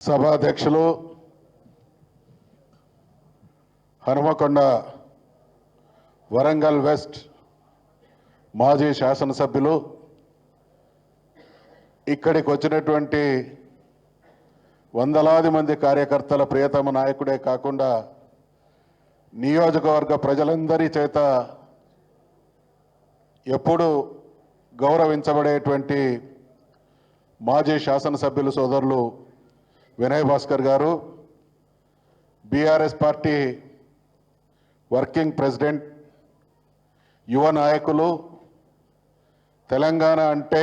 సభాధ్యక్షులు హనుమకొండ వరంగల్ వెస్ట్ మాజీ శాసనసభ్యులు ఇక్కడికి వచ్చినటువంటి వందలాది మంది కార్యకర్తల ప్రియతమ నాయకుడే కాకుండా నియోజకవర్గ ప్రజలందరి చేత ఎప్పుడు గౌరవించబడేటువంటి మాజీ శాసనసభ్యులు సోదరులు వినయ్ భాస్కర్ గారు, బీఆర్ఎస్ పార్టీ వర్కింగ్ ప్రెసిడెంట్, యువ నాయకులు, తెలంగాణ అంటే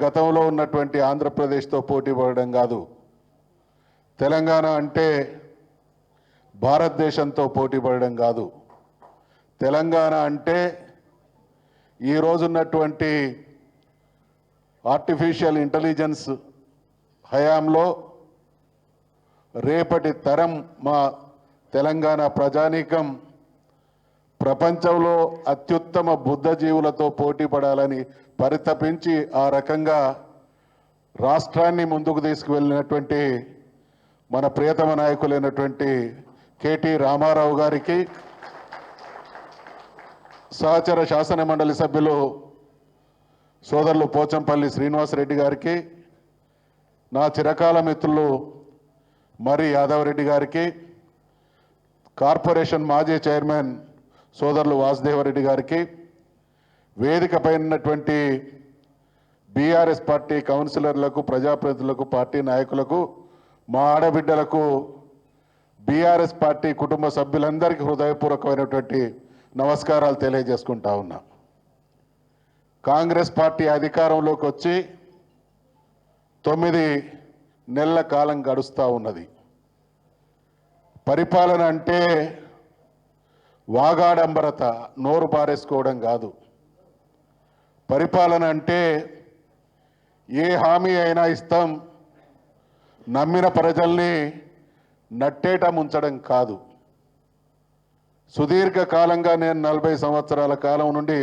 గతంలో ఉన్నటువంటి ఆంధ్రప్రదేశ్తో పోటీ పడడం కాదు, తెలంగాణ అంటే భారతదేశంతో పోటీ పడడం కాదు, తెలంగాణ అంటే ఈ రోజున్నటువంటి ఆర్టిఫిషియల్ ఇంటెలిజెన్స్ హయాంలో రేపటి తరం మా తెలంగాణ ప్రజానీకం ప్రపంచంలో అత్యుత్తమ బుద్ధజీవులతో పోటీ పడాలని పరితపించి ఆ రకంగా రాష్ట్రాన్ని ముందుకు తీసుకువెళ్ళినటువంటి మన ప్రియతమ నాయకులైనటువంటి కేటీ రామారావు గారికి, సహచర శాసన మండలి సభ్యులు సోదరులు పోచంపల్లి శ్రీనివాసరెడ్డి గారికి, నా చిరకాల మిత్రులు మరి యాదవరెడ్డి గారికి, కార్పొరేషన్ మాజీ చైర్మన్ సోదరులు వాసుదేవరెడ్డి గారికి, వేదికపై ఉన్నటువంటి బీఆర్ఎస్ పార్టీ కౌన్సిలర్లకు, ప్రజాప్రతినిధులకు, పార్టీ నాయకులకు, మా ఆడబిడ్డలకు, బీఆర్ఎస్ పార్టీ కుటుంబ సభ్యులందరికీ హృదయపూర్వకమైనటువంటి నమస్కారాలు తెలియజేసుకుంటా ఉన్నా. కాంగ్రెస్ పార్టీ అధికారంలోకి వచ్చి 9 నెలల కాలం గడుస్తూ ఉన్నది. పరిపాలన అంటే వాగాడంబరత, నోరు పారేసుకోవడం కాదు. పరిపాలన అంటే ఏ హామీ అయినా ఇస్తాం, నమ్మిన ప్రజల్ని నట్టేట ముంచడం కాదు. సుదీర్ఘకాలంగా నేను 40 సంవత్సరాల కాలం నుండి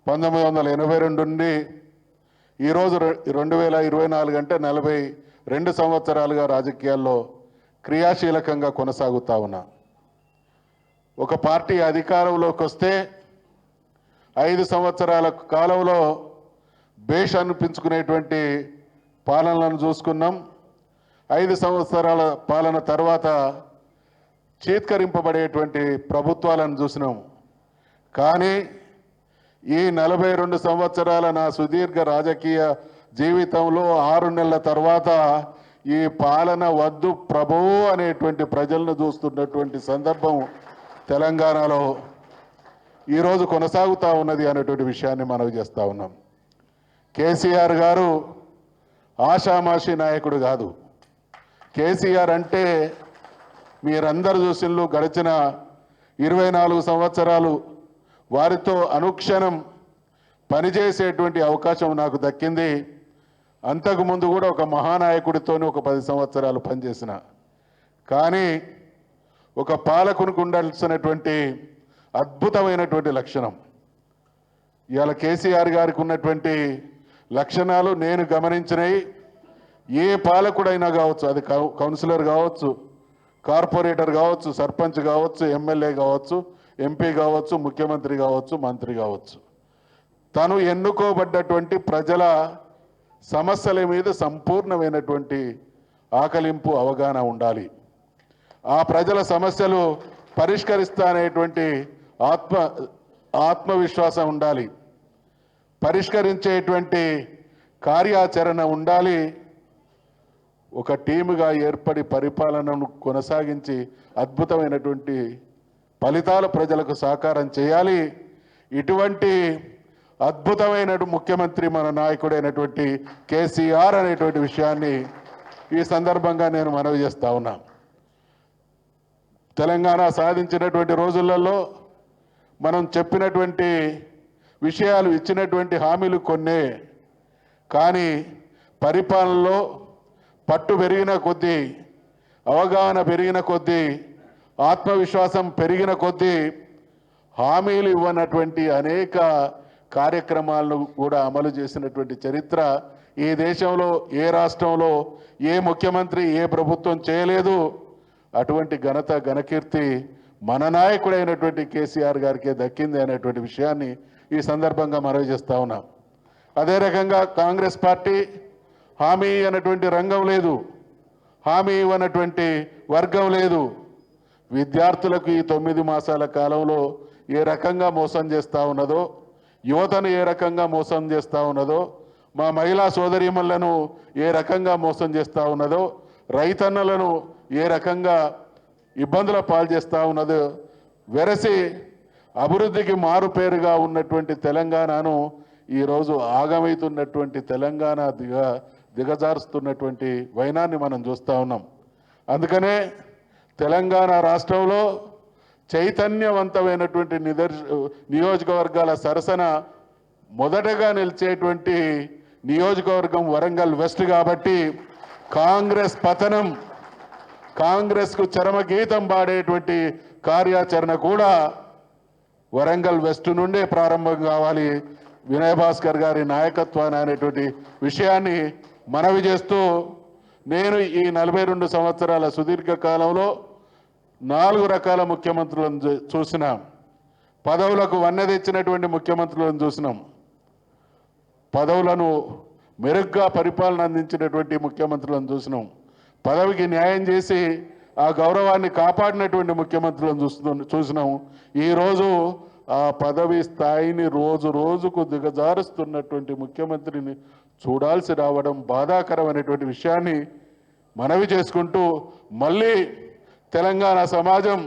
1982 నుండి ఈరోజు 2024 అంటే 42 సంవత్సరాలుగా రాజకీయాల్లో క్రియాశీలకంగా కొనసాగుతా ఉన్నా. ఒక పార్టీ అధికారంలోకి వస్తే 5 సంవత్సరాల కాలంలో బేష్ అనిపించుకునేటువంటి పాలనలను చూసుకున్నాం. 5 సంవత్సరాల పాలన తర్వాత చీత్కరింపబడేటువంటి ప్రభుత్వాలను చూసినాం. కానీ ఈ 42 సంవత్సరాల నా సుదీర్ఘ రాజకీయ జీవితంలో 6 నెలల తర్వాత ఈ పాలన వద్దు ప్రభు అనేటువంటి ప్రజలను చూస్తున్నటువంటి సందర్భం తెలంగాణలో ఈరోజు కొనసాగుతూ ఉన్నది అనేటువంటి విషయాన్ని మనవి చేస్తూ ఉన్నాం. కేసీఆర్ గారు ఆషామాషి నాయకుడు కాదు. కేసీఆర్ అంటే మీరందరూ చూసినట్లు గడిచిన 24 సంవత్సరాలు వారితో అనుక్షణం పనిచేసేటువంటి అవకాశం నాకు దక్కింది. అంతకుముందు కూడా ఒక మహానాయకుడితోనే ఒక 10 సంవత్సరాలు పనిచేసిన. కానీ ఒక పాలకునికి ఉండాల్సినటువంటి అద్భుతమైనటువంటి లక్షణం, ఇవాళ కేసీఆర్ గారికి ఉన్నటువంటి లక్షణాలు నేను గమనించినవి. ఏ పాలకుడైనా కావచ్చు, అది కౌన్సిలర్ కావచ్చు, కార్పొరేటర్ కావచ్చు, సర్పంచ్ కావచ్చు, ఎమ్మెల్యే కావచ్చు, ఎంపీ కావచ్చు, ముఖ్యమంత్రి కావచ్చు, మంత్రి కావచ్చు, తను ఎన్నుకోబడ్డటువంటి ప్రజల సమస్యల మీద సంపూర్ణమైనటువంటి ఆకలింపు, అవగాహన ఉండాలి. ఆ ప్రజల సమస్యలు పరిష్కరిస్తానేటువంటి ఆత్మవిశ్వాసం ఉండాలి. పరిష్కరించేటువంటి కార్యాచరణ ఉండాలి. ఒక టీముగా ఏర్పడి పరిపాలనను కొనసాగించి అద్భుతమైనటువంటి ఫలితాలు ప్రజలకు సాకారం చేయాలి. ఇటువంటి అద్భుతమైన ముఖ్యమంత్రి మన నాయకుడైనటువంటి కేసీఆర్ అనేటువంటి విషయాన్ని ఈ సందర్భంగా నేను మనవి చేస్తా ఉన్నా. తెలంగాణ సాధించినటువంటి రోజులలో మనం చెప్పినటువంటి విషయాలు, ఇచ్చినటువంటి హామీలు కొన్నే. కానీ పరిపాలనలో పట్టు పెరిగిన కొద్దీ, అవగాహన పెరిగిన కొద్దీ, ఆత్మవిశ్వాసం పెరిగిన కొద్దీ హామీలు ఇవ్వనటువంటి అనేక కార్యక్రమాలను కూడా అమలు చేసినటువంటి చరిత్ర ఈ దేశంలో ఏ రాష్ట్రంలో ఏ ముఖ్యమంత్రి ఏ ప్రభుత్వం చేయలేదు. అటువంటి ఘనత ఘనకీర్తి మన నాయకుడైనటువంటి కేసీఆర్ గారికే దక్కింది అనేటువంటి విషయాన్ని ఈ సందర్భంగా మనవి చేస్తా ఉన్నాం. అదే రకంగా కాంగ్రెస్ పార్టీ హామీ అన్నటువంటి రంగం లేదు, హామీ ఇవ్వనటువంటి వర్గం లేదు. విద్యార్థులకు ఈ 9 మాసాల కాలంలో ఏ రకంగా మోసం చేస్తూ ఉన్నదో, యువతను ఏ రకంగా మోసం చేస్తూ ఉన్నదో, మా మహిళా సోదరీమణులను ఏ రకంగా మోసం చేస్తూ ఉన్నదో, రైతన్నలను ఏ రకంగా ఇబ్బందుల పాలు చేస్తూ ఉన్నదో వెరసి అభివృద్ధికి మారుపేరుగా ఉన్నటువంటి తెలంగాణను ఈరోజు ఆగమవుతున్నటువంటి తెలంగాణ దిగజారుస్తున్నటువంటి వైనాన్ని మనం చూస్తూ ఉన్నాం. అందుకనే తెలంగాణ రాష్ట్రంలో చైతన్యవంతమైనటువంటి నియోజకవర్గాల సరసన మొదటగా నిలిచేటువంటి నియోజకవర్గం వరంగల్ వెస్ట్ కాబట్టి కాంగ్రెస్ పతనం, కాంగ్రెస్కు చరమగీతం పాడేటువంటి కార్యాచరణ కూడా వరంగల్ వెస్ట్ నుండే ప్రారంభం కావాలి వినయ్ భాస్కర్ గారి నాయకత్వాన్ని అనేటువంటి విషయాన్ని మనవి చేస్తూ, నేను ఈ 42 సంవత్సరాల సుదీర్ఘ కాలంలో 4 రకాల ముఖ్యమంత్రులను చూసినాం. పదవులకు వన్నె తెచ్చినటువంటి ముఖ్యమంత్రులను చూసినాం, పదవులను మెరుగ్గా పరిపాలన అందించినటువంటి ముఖ్యమంత్రులను చూసినాం, పదవికి న్యాయం చేసి ఆ గౌరవాన్ని కాపాడినటువంటి ముఖ్యమంత్రులను చూసినాం. ఈరోజు ఆ పదవి స్థాయిని రోజు రోజుకు దిగజారుస్తున్నటువంటి ముఖ్యమంత్రిని చూడాల్సి రావడం బాధాకరమైనటువంటి విషయాన్ని మనవి చేసుకుంటూ, మళ్ళీ తెలంగాణ సమాజం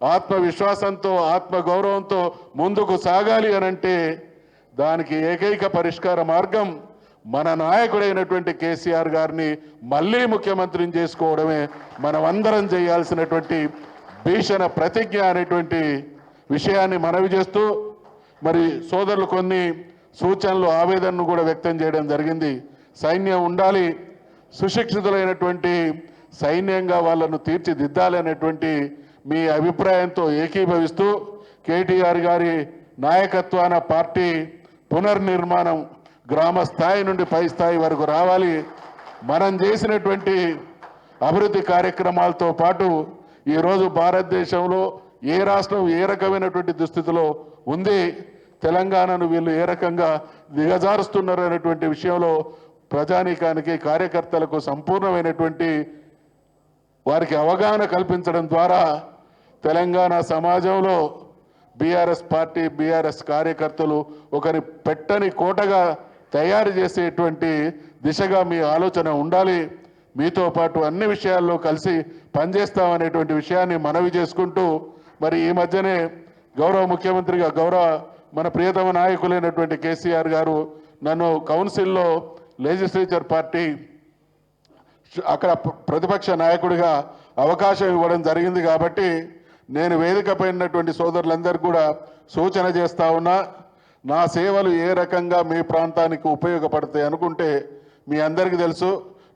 ఆత్మవిశ్వాసంతో ఆత్మగౌరవంతో ముందుకు సాగాలి అనంటే దానికి ఏకైక పరిష్కార మార్గం మన నాయకుడైనటువంటి కేసీఆర్ గారిని మళ్ళీ ముఖ్యమంత్రిని చేసుకోవడమే మనమందరం చేయాల్సినటువంటి భీషణ ప్రతిజ్ఞ అనేటువంటి విషయాన్ని మనవి చేస్తూ, మరి సోదరులు కొన్ని సూచనలు ఆవేదనను కూడా వ్యక్తం చేయడం జరిగింది. సైన్యం ఉండాలి, సుశిక్షితులైనటువంటి సైన్యంగా వాళ్ళను తీర్చిదిద్దాలి అనేటువంటి మీ అభిప్రాయంతో ఏకీభవిస్తూ కేటీఆర్ గారి నాయకత్వాన పార్టీ పునర్నిర్మాణం గ్రామ స్థాయి నుండి పై స్థాయి వరకు రావాలి. మనం చేసినటువంటి అభివృద్ధి కార్యక్రమాలతో పాటు ఈరోజు భారతదేశంలో ఏ రాష్ట్రం ఏ రకమైనటువంటి దుస్థితిలో ఉంది, తెలంగాణను వీళ్ళు ఏ రకంగా దిగజారుస్తున్నారు అనేటువంటి విషయంలో ప్రజానీకానికి కార్యకర్తలకు సంపూర్ణమైనటువంటి వారికి అవగాహన కల్పించడం ద్వారా తెలంగాణ సమాజంలో బీఆర్ఎస్ పార్టీ బీఆర్ఎస్ కార్యకర్తలు ఒకరి పెట్టని కోటగా తయారు చేసేటువంటి దిశగా మీ ఆలోచన ఉండాలి. మీతో పాటు అన్ని విషయాల్లో కలిసి పనిచేస్తామనేటువంటి విషయాన్ని మనవి చేసుకుంటూ, మరి ఈ మధ్యనే గౌరవ ముఖ్యమంత్రిగా మన ప్రియతమ నాయకులైనటువంటి కేసీఆర్ గారు నన్ను కౌన్సిల్లో లెజిస్లేచర్ పార్టీ అక్కడ ప్రతిపక్ష నాయకుడిగా అవకాశం ఇవ్వడం జరిగింది. కాబట్టి నేను వేదికపై ఉన్నటువంటి సోదరులందరికీ కూడా సూచన చేస్తా ఉన్నా, నా సేవలు ఏ రకంగా మీ ప్రాంతానికి ఉపయోగపడతాయి అనుకుంటే మీ అందరికీ తెలుసు,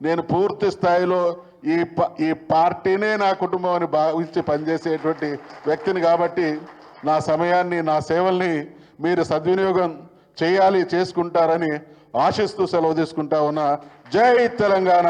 నేను పూర్తి స్థాయిలో ఈ పార్టీనే నా కుటుంబం అని భావించి పనిచేసేటువంటి వ్యక్తిని. కాబట్టి నా సమయాన్ని నా సేవల్ని మీరు సద్వినియోగం చేసుకుంటారని ఆశిస్తూ సెలవు తీసుకుంటా ఉన్నా. జై తెలంగాణ.